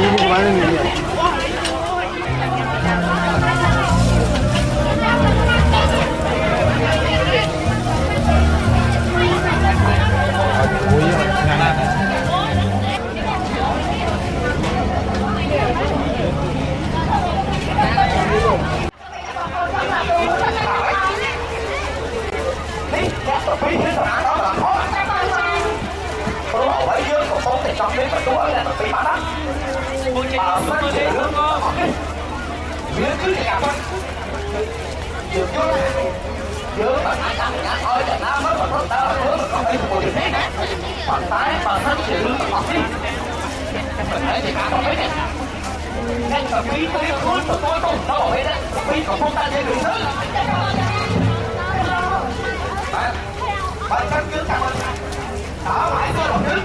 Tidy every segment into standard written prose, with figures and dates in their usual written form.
이거 많은 일이야. Bạn căn cứ cảm ơn đó phải cơ hội chứ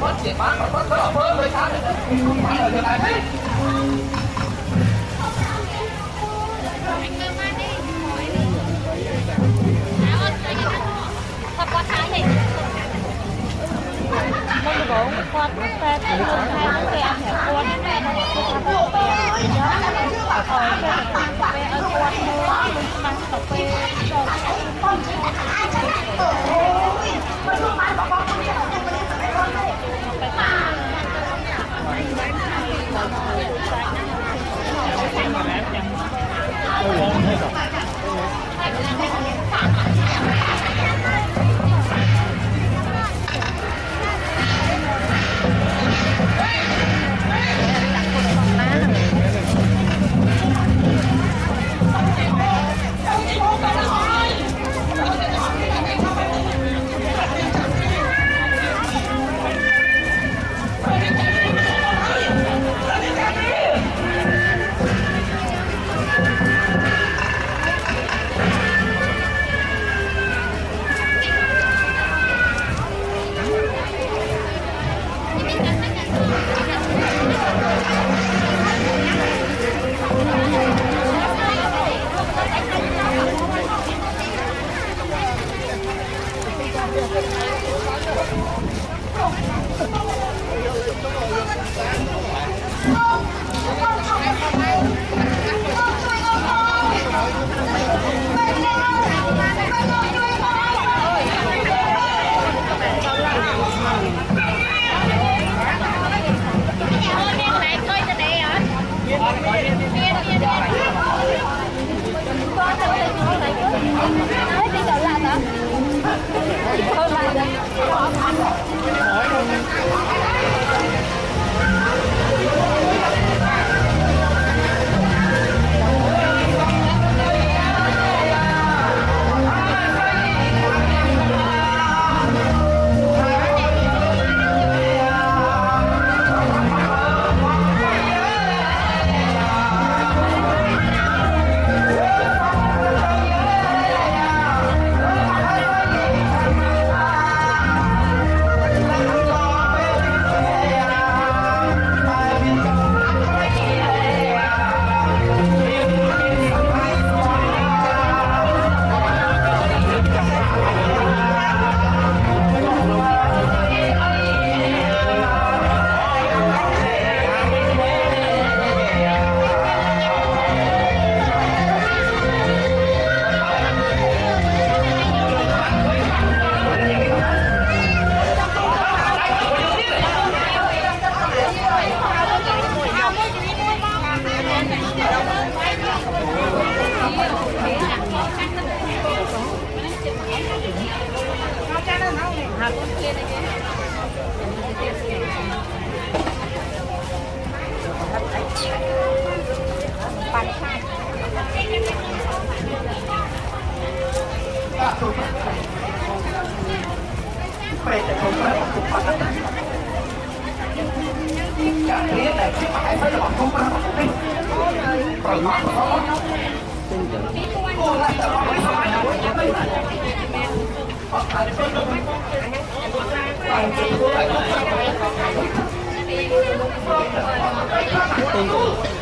mất tiền bán và mất cơ hội với người ta không phải là người ta thế mong muốn con xe thì hơn hai cái ăn hẹp con cái nó có cái cà phê nhớ ở cái cà phê ở con mua bán cà phê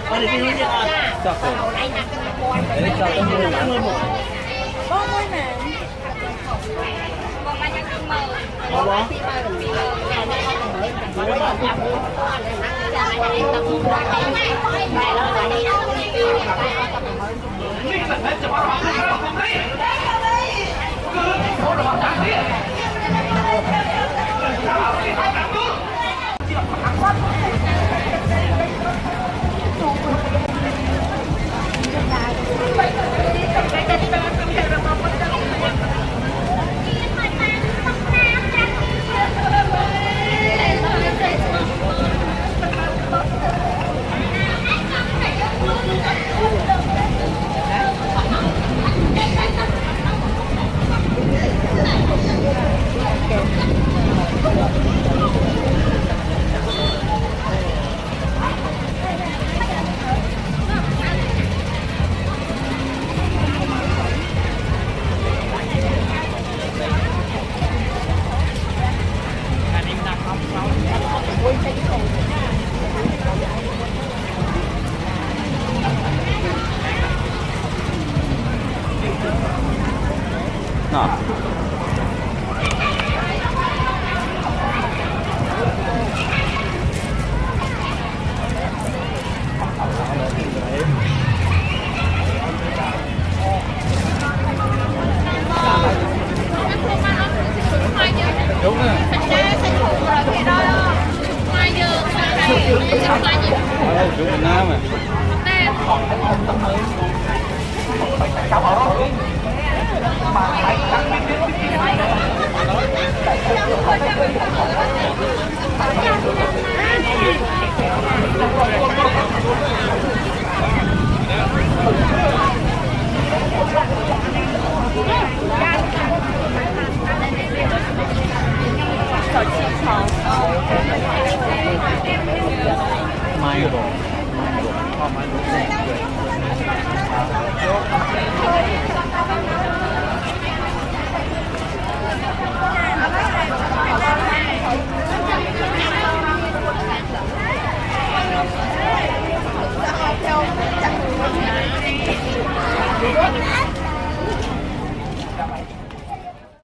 Ở đây cái hướng chọc để chọc trong người đã mười một. có mối nè Có bó. là hết cho bạn bạn không đấy cứ số là bạn đáng tiếc Đó. Đúng rồi. Chú Việt Nam à. Hãy subscribe cho kênh Ghiền Mì Gõ để không bỏ lỡ những video hấp dẫn.